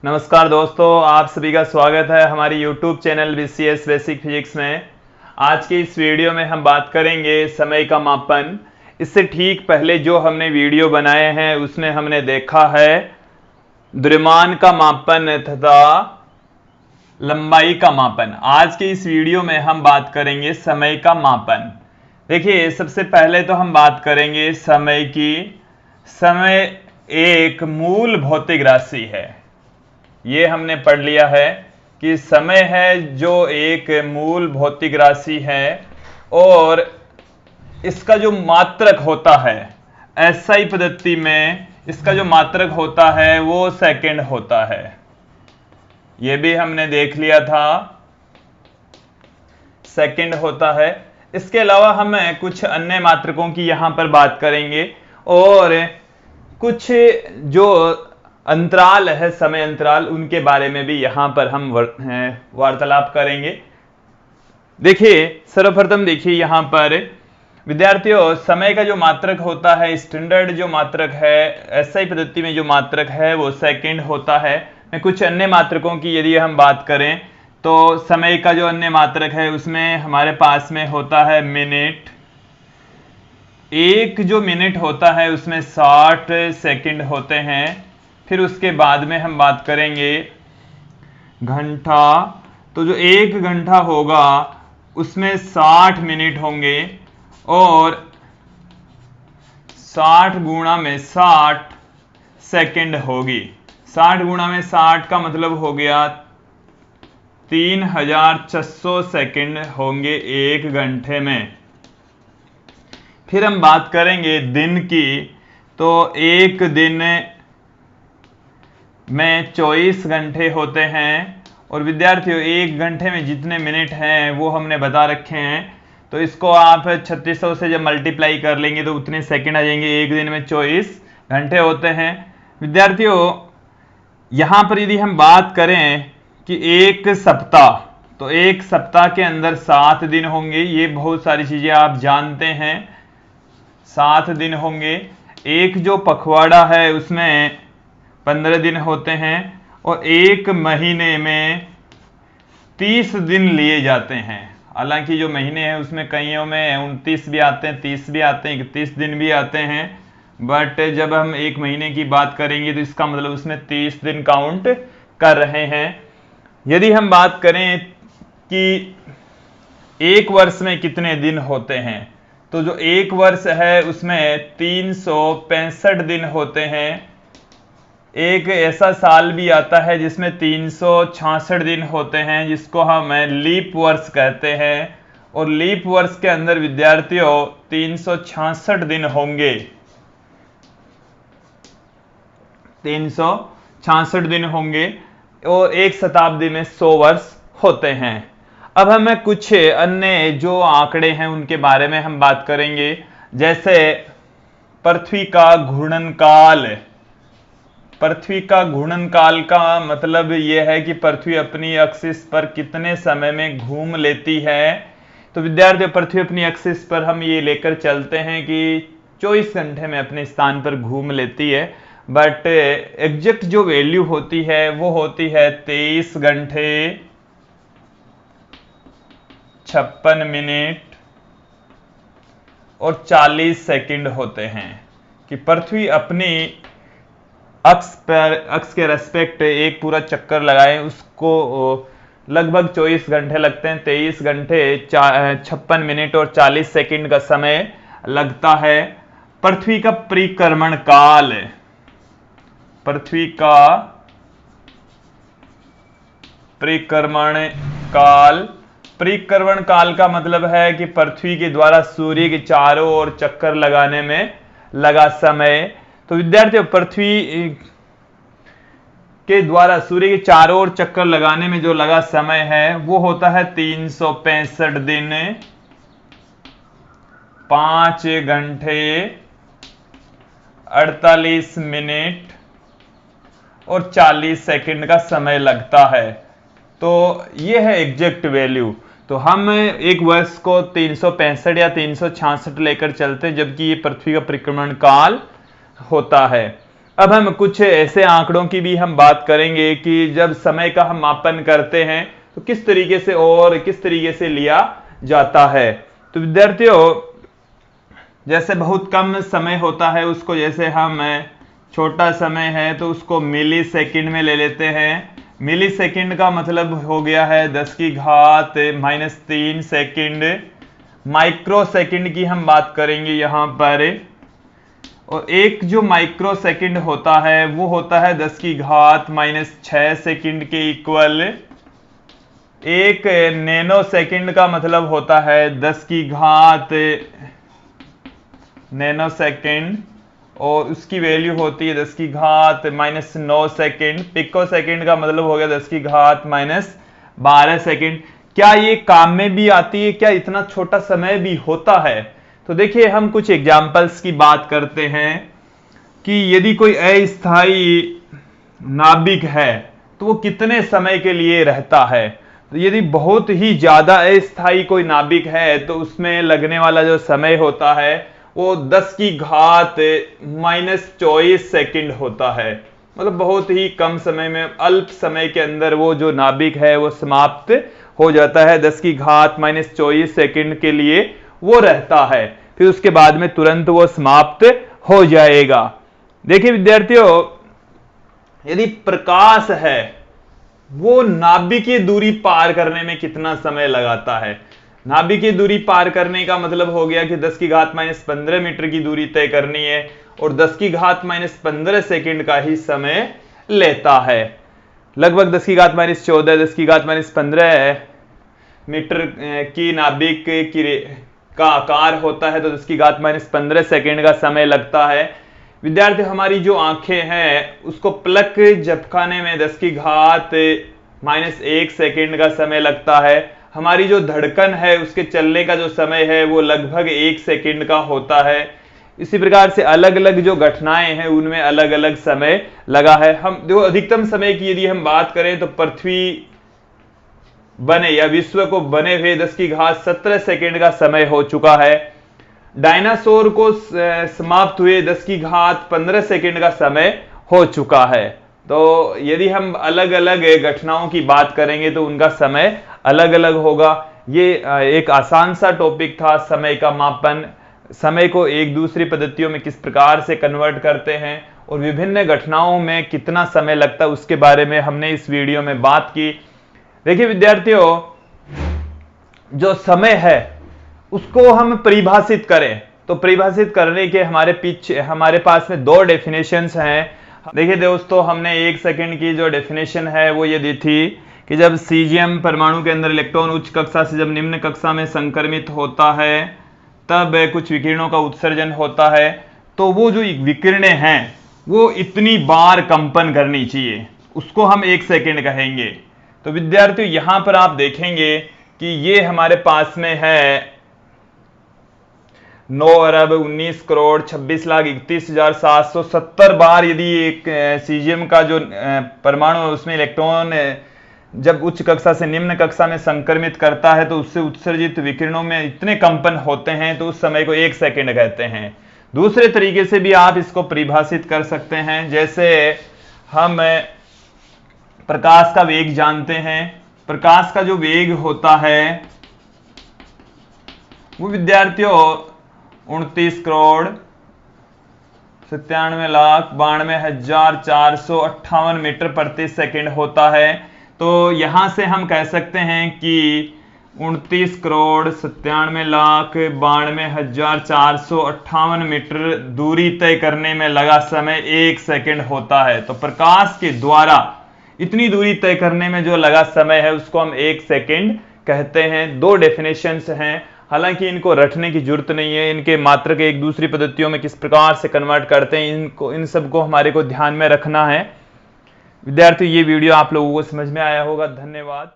नमस्कार दोस्तों, आप सभी का स्वागत है हमारी YouTube channel BCS basic physics में। आज की इस वीडियो में हम बात करेंगे समय का मापन। इससे ठीक पहले जो हमने वीडियो बनाए हैं उसमें हमने देखा है द्रव्यमान का मापन तथा लंबाई का मापन। आज के इस वीडियो में हम बात करेंगे समय का मापन। देखिए, सबसे पहले तो हम बात करेंगे समय की। समय एक मूल भौतिक राशि है। ये हमने पढ़ लिया है कि समय है जो एक मूल भौतिक राशि है और इसका जो मात्रक होता है, एसआई पद्धति में इसका जो मात्रक होता है वो सेकंड होता है। ये भी हमने देख लिया था, सेकंड होता है। इसके अलावा हम कुछ अन्य मात्रकों की यहां पर बात करेंगे और कुछ जो अंतराल है, समय अंतराल, उनके बारे में भी यहां पर हम वार्तालाप करेंगे। देखिए, सर्वप्रथम देखिए यहां पर विद्यार्थियों, समय का जो मात्रक होता है, स्टैंडर्ड जो मात्रक है, एसआई पद्धति में जो मात्रक है वो सेकंड होता है। मैं कुछ अन्य मात्रकों की यदि हम बात करें तो समय का जो अन्य मात्रक है उसमें हमारे पास में होता है मिनट। एक जो मिनट होता है उसमें 60 सेकंड होते हैं। फिर उसके बाद में हम बात करेंगे घंटा। तो जो एक घंटा होगा उसमें 60 मिनट होंगे और 60 गुणा में 60 सेकंड होगी। 60 गुणा में 60 का मतलब हो गया 3600 सेकंड होंगे एक घंटे में। फिर हम बात करेंगे दिन की। तो एक दिन में 24 घंटे होते हैं और विद्यार्थियों, एक घंटे में जितने मिनट हैं वो हमने बता रखे हैं। तो इसको आप 3600 से जब मल्टीप्लाई कर लेंगे तो उतने सेकंड आ जाएंगे। एक दिन में 24 घंटे होते हैं। विद्यार्थियों, यहां पर यदि हम बात करें कि एक सप्ताह, तो एक सप्ताह के अंदर 7 दिन होंगे। ये बहुत सारी चीजें आप जानते हैं, 7 दिन होंगे। एक जो पखवाड़ा है उसमें 15 दिन होते हैं और एक महीने में 30 दिन लिए जाते हैं। हालांकि जो महीने हैं उसमें कईयों में 29 भी आते हैं, 30 भी आते हैं, 31 दिन भी आते हैं। बट जब हम एक महीने की बात करेंगे तो इसका मतलब उसमें 30 दिन काउंट कर रहे हैं। यदि हम बात करें कि एक वर्ष में कितने दिन होते हैं, तो जो एक वर्ष है उसमें 365 दिन होते हैं। एक ऐसा साल भी आता है जिसमें 366 दिन होते हैं, जिसको हम लीप वर्ष कहते हैं। और लीप वर्ष के अंदर विद्यार्थियों 366 दिन होंगे, 366 दिन होंगे और एक शताब्दी में 100 वर्ष होते हैं। अब हमें कुछ अन्य जो आंकड़े हैं उनके बारे में हम बात करेंगे, जैसे पृथ्वी का घूर्णन काल। पृथ्वी का घूर्णन काल का मतलब यह है कि पृथ्वी अपनी एक्सिस पर कितने समय में घूम लेती है। तो विद्यार्थियों, पृथ्वी अपनी एक्सिस पर हम ये लेकर चलते हैं कि 24 घंटे में अपने स्थान पर घूम लेती है। बट एग्जैक्ट जो वैल्यू होती है वो होती है 23 घंटे 56 मिनट और 40 सेकंड होते हैं कि पृथ्वी अपनी अक्ष के रेस्पेक्ट एक पूरा चक्कर लगाए, उसको लगभग 24 घंटे लगते हैं। 23 घंटे 56 मिनट और 40 सेकंड का समय लगता है। पृथ्वी का परिक्रमण काल, पृथ्वी का परिक्रमण काल, परिक्रमण काल का मतलब है कि पृथ्वी के द्वारा सूर्य के चारों ओर चक्कर लगाने में लगा समय। तो विद्यार्थियों, पृथ्वी के द्वारा सूर्य के चारों ओर चक्कर लगाने में जो लगा समय है वो होता है 365 दिन 5 घंटे 48 मिनट और 40 सेकंड का समय लगता है। तो ये है एग्जैक्ट वैल्यू। तो हम एक वर्ष को 365 या 366 लेकर चलते हैं, जबकि ये पृथ्वी का परिक्रमण काल होता है। अब हम कुछ ऐसे आंकड़ों की भी हम बात करेंगे कि जब समय का हम मापन करते हैं तो किस तरीके से और किस तरीके से लिया जाता है। तो विद्यार्थियों, जैसे बहुत कम समय होता है उसको, जैसे हम छोटा समय है तो उसको मिली सेकंड में ले लेते हैं। मिली सेकंड का मतलब हो गया है 10 की घात -3 सेकंड। माइक्रो सेकंड की हम बात करेंगे यहां पर, और एक जो माइक्रो सेकंड होता है वो होता है 10 की घात -6 सेकंड के इक्वल। एक नैनो सेकंड का मतलब होता है 10 की घात नैनो सेकंड, और उसकी वैल्यू होती है 10 की घात -9 सेकंड। पिको सेकंड का मतलब हो गया 10 की घात -12 सेकंड। क्या ये काम में भी आती है? क्या इतना छोटा समय भी होता है? तो देखिए, हम कुछ एग्जाम्पल्स की बात करते हैं कि यदि कोई अस्थायी नाभिक है तो वो कितने समय के लिए रहता है। तो यदि बहुत ही ज्यादा अस्थायी कोई नाभिक है तो उसमें लगने वाला जो समय होता है वो 10 की घात -24 सेकंड होता है। मतलब बहुत ही कम समय में, अल्प समय के अंदर वो जो नाभिक है वो समाप्त हो जाता है। 10 की घात -24 सेकंड के लिए वो रहता है, फिर उसके बाद में तुरंत वो समाप्त हो जाएगा। देखिए विद्यार्थियों, यदि प्रकाश है वो नाभिकीय दूरी पार करने में कितना समय लगाता है। नाभिकीय दूरी पार करने का मतलब हो गया कि 10 की घात -15 मीटर की दूरी तय करनी है, और 10 की घात -15 सेकंड का ही समय लेता है। लगभग 10 की घात -14, 10 की घात -15 मीटर की नाभिक का आकार होता है, तो 10 की घात -15 सेकंड का समय लगता है। विद्यार्थी, हमारी जो आंखें हैं उसको पलक झपकाने में 10 की घात -1 सेकंड का समय लगता है। हमारी जो धड़कन है उसके चलने का जो समय है वो लगभग 1 सेकंड का होता है। इसी प्रकार से अलग अलग जो घटनाएं हैं उनमें अलग अलग समय लगा है। हम जो अधिकतम समय की यदि हम बात करें तो पृथ्वी बने या विश्व को बने हुए 10 की घात 17 सेकंड का समय हो चुका है। डायनासोर को समाप्त हुए 10 की घात 15 सेकंड का समय हो चुका है। तो यदि हम अलग अलग घटनाओं की बात करेंगे तो उनका समय अलग अलग होगा। ये एक आसान सा टॉपिक था, समय का मापन, समय को एक दूसरी पद्धतियों में किस प्रकार से कन्वर्ट करते हैं और विभिन्न घटनाओं में कितना समय लगता है उसके बारे में हमने इस वीडियो में बात की। देखिए विद्यार्थियों, जो समय है उसको हम परिभाषित करें तो परिभाषित करने के हमारे पास में दो डेफिनेशंस हैं। देखिए दोस्तों, हमने 1 सेकंड की जो डेफिनेशन है वो ये दी थी कि जब सीजियम परमाणु के अंदर इलेक्ट्रॉन उच्च कक्षा से जब निम्न कक्षा में संक्रमित होता है तब कुछ विकिरणों का उत्सर्जन होता है, तो वो जो विकिरणें हैं वो इतनी बार कंपन करनी चाहिए, उसको हम 1 सेकंड कहेंगे। तो विद्यार्थियों, यहां पर आप देखेंगे कि ये हमारे पास में है 9,19,26,31,770 बार यदि एक सीजियम का जो परमाणु है उसमें इलेक्ट्रॉन जब उच्च कक्षा से निम्न कक्षा में संक्रमित करता है तो उससे उत्सर्जित विकिरणों में इतने कंपन होते हैं, तो उस समय को 1 सेकंड कहते हैं। दूसरे तरीके से भी आप इसको परिभाषित कर सकते हैं, जैसे हम प्रकाश का वेग जानते हैं। प्रकाश का जो वेग होता है वो विद्यार्थियों 29,97,92,458 मीटर प्रति सेकंड होता है। तो यहां से हम कह सकते हैं कि 29,97,92,458 मीटर दूरी तय करने में लगा समय 1 सेकंड होता है। तो प्रकाश के द्वारा इतनी दूरी तय करने में जो लगा समय है उसको हम 1 सेकंड कहते हैं। दो डेफिनेशंस हैं, हालांकि इनको रटने की जरूरत नहीं है, इनके मात्रक एक दूसरी पद्धतियों में किस प्रकार से कन्वर्ट करते हैं इन सबको हमारे को ध्यान में रखना है। विद्यार्थी, ये वीडियो आप लोगों को समझ में आया होगा। धन्यवाद।